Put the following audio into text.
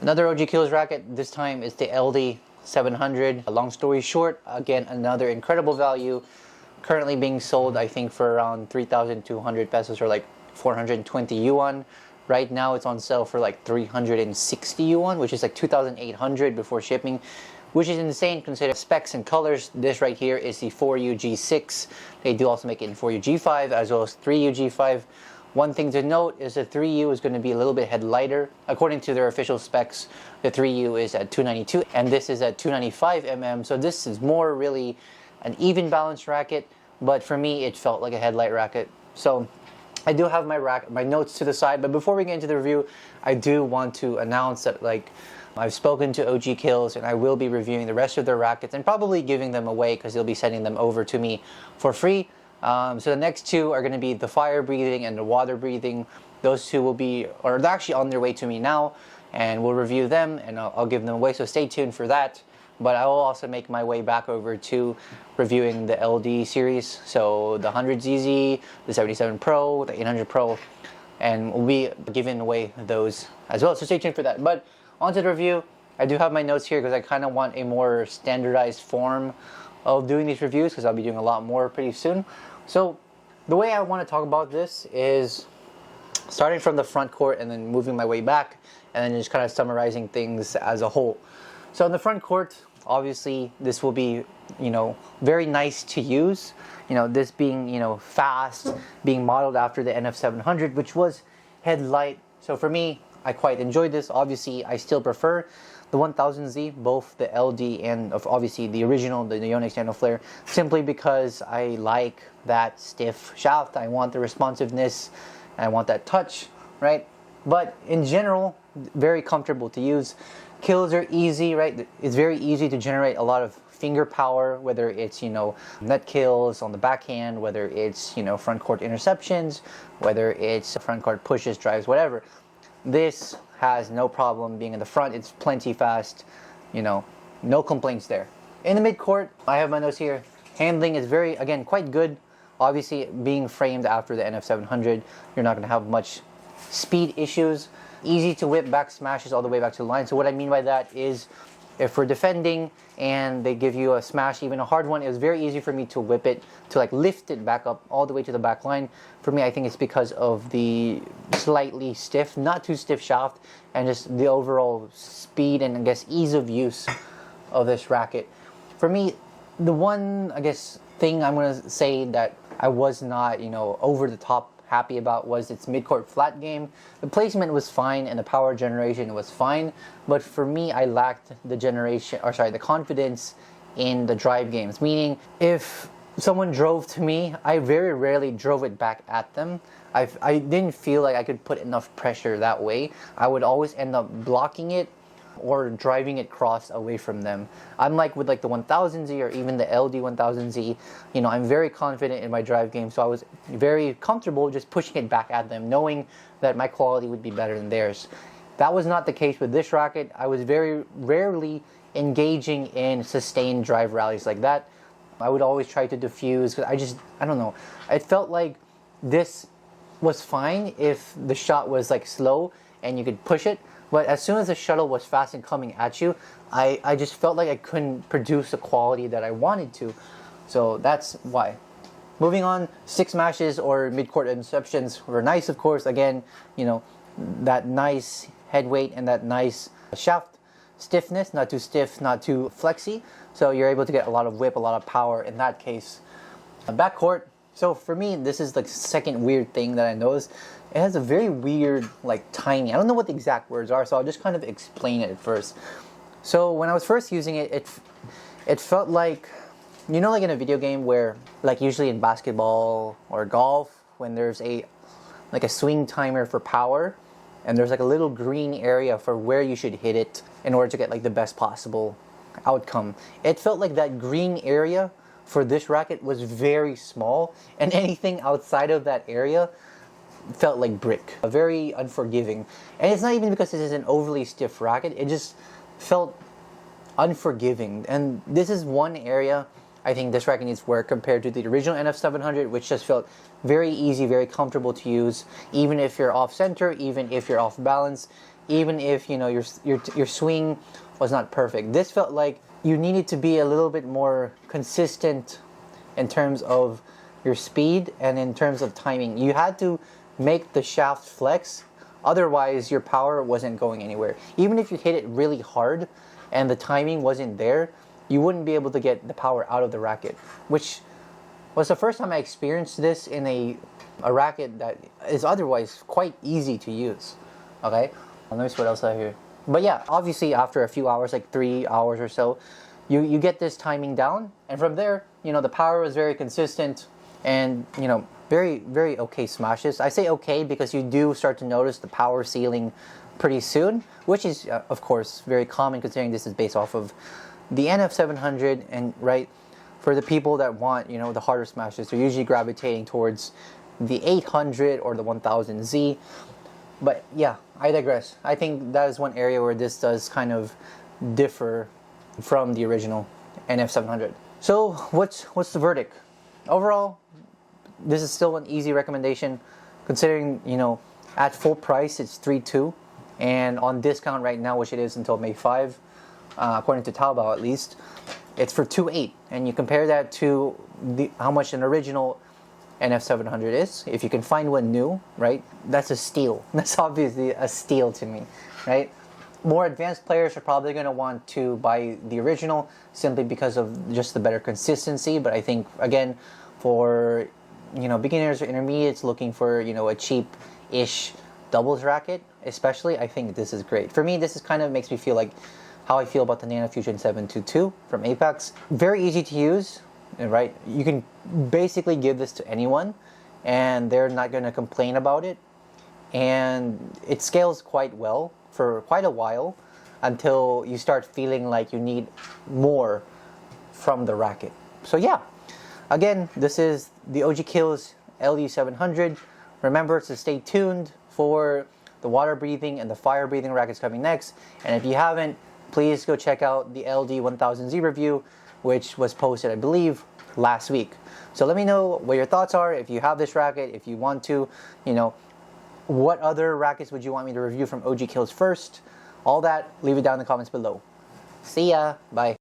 Another Ogkils racket, this time it's the LD1000. Long story short, again, another incredible value. Currently being sold, I think, for around 3,200 pesos or like 420 yuan. Right now it's on sale for like 360 yuan, which is like 2,800 before shipping, which is insane considering specs and colors. This right here is the 4U-G6. They do also make it in 4U-G5 as well as 3U-G5. One thing to note is the 3U is going to be a little bit head lighter. According to their official specs, the 3U is at 292 and this is at 295 mm. So this is more really an even balanced racket, but for me it felt like a headlight racket. So I do have my notes to the side, but before we get into the review, I do want to announce that I've spoken to Ogkils and I will be reviewing the rest of their rackets and probably giving them away because they'll be sending them over to me for free. So the next two are going to be the fire breathing and the water breathing. Those two will be, or they're actually on their way to me now, and we'll review them and I'll give them away, so stay tuned for that. But I will also make my way back over to reviewing the LD series, so the 100ZZ, the 77 Pro, the 800 Pro, and we'll be giving away those as well, so stay tuned for that. But on to the review. I do have my notes here because I kind of want a more standardized form of doing these reviews because I'll be doing a lot more pretty soon. So the way I want to talk about this is starting from the front court and then moving my way back and then just kind of summarizing things as a whole. So in the front court, obviously this will be, very nice to use. This being, fast, being modeled after the NF700, which was headlight. So for me, I quite enjoyed this. Obviously, I still prefer the 1000Z, both the LD and obviously the original, the Yonex Nano Flare, simply because I like that stiff shaft. I want the responsiveness, and I want that touch, right? But in general, very comfortable to use. Kills are easy, right? It's very easy to generate a lot of finger power, whether it's, net kills on the backhand, whether it's, front court interceptions, whether it's front court pushes, drives, whatever. This has no problem being in the front. It's plenty fast, no complaints there. In the mid-court, I have my notes here. Handling is very, again, quite good. Obviously, being framed after the NF700, you're not going to have much speed issues. Easy to whip back smashes all the way back to the line. So what I mean by that is, if we're defending and they give you a smash, even a hard one, it was very easy for me to whip it, to lift it back up all the way to the back line. For me, I think it's because of the slightly stiff, not too stiff shaft, and just the overall speed and, I guess, ease of use of this racket. For me, the one, I guess, thing I'm going to say that I was not, over the top happy about was its mid-court flat game. The placement was fine and the power generation was fine, but for me, I lacked the confidence in the drive games. Meaning, if someone drove to me, I very rarely drove it back at them. I didn't feel like I could put enough pressure that way. I would always end up blocking it or driving it cross away from them. Unlike with the 1000Z or even the LD1000Z, I'm very confident in my drive game, so I was very comfortable just pushing it back at them, knowing that my quality would be better than theirs. That was not the case with this racket. I was very rarely engaging in sustained drive rallies like that. I would always try to diffuse because I don't know. It felt like this was fine if the shot was slow and you could push it. But as soon as the shuttle was fast and coming at you, I just felt like I couldn't produce the quality that I wanted to. So that's why. Moving on, stick smashes or mid-court interceptions were nice, of course. Again, that nice head weight and that nice shaft stiffness, not too stiff, not too flexy. So you're able to get a lot of whip, a lot of power in that case. Backcourt. So for me, this is the second weird thing that I noticed. It has a very weird, timing. I don't know what the exact words are, so I'll just kind of explain it first. So when I was first using it, it felt like, in a video game where, usually in basketball or golf, when there's a swing timer for power, and there's a little green area for where you should hit it in order to get the best possible outcome. It felt like that green area for this racket was very small, and anything outside of that area felt like brick. Very unforgiving. And it's not even because this is an overly stiff racket, it just felt unforgiving. And this is one area I think this racket needs work compared to the original NF700, which just felt very easy, very comfortable to use, even if you're off center, even if you're off balance, even if your swing was not perfect. This felt like you needed to be a little bit more consistent in terms of your speed and in terms of timing. You had to make the shaft flex, otherwise your power wasn't going anywhere. Even if you hit it really hard and the timing wasn't there, you wouldn't be able to get the power out of the racket, which was the first time I experienced this in a racket that is otherwise quite easy to use. Okay, let me see what else I have here. But yeah, obviously after a few hours, like 3 hours or so, you get this timing down, and from there, the power was very consistent, and very, very okay smashes. I say okay because you do start to notice the power ceiling pretty soon, which is of course very common considering this is based off of the NF700, and right, for the people that want the harder smashes, they're usually gravitating towards the 800 or the 1000Z. But yeah, I digress. I think that is one area where this does kind of differ from the original NF700. So what's the verdict? Overall, this is still an easy recommendation considering, at full price it's 3.2, and on discount right now, which it is until May 5, according to Taobao at least, it's for 2.8, and you compare that to how much an original NF700 is. If you can find one new, right, that's a steal. That's obviously a steal to me, right? More advanced players are probably going to want to buy the original simply because of just the better consistency, but I think, again, for beginners or intermediates looking for a cheap-ish doubles racket, especially, I think this is great. For me, this is kind of makes me feel like how I feel about the Nano Fusion 722 from Apex. Very easy to use, right? You can basically give this to anyone and they're not going to complain about it, and it scales quite well for quite a while until you start feeling like you need more from the racket. So yeah, again, this is the Ogkils LD1000. Remember to stay tuned for the water breathing and the fire breathing rackets coming next, and if you haven't, please go check out the LD1000Z review, which was posted, I believe, last week. So let me know what your thoughts are, if you have this racket, if you want to, what other rackets would you want me to review from Ogkils first? All that, leave it down in the comments below. See ya, bye.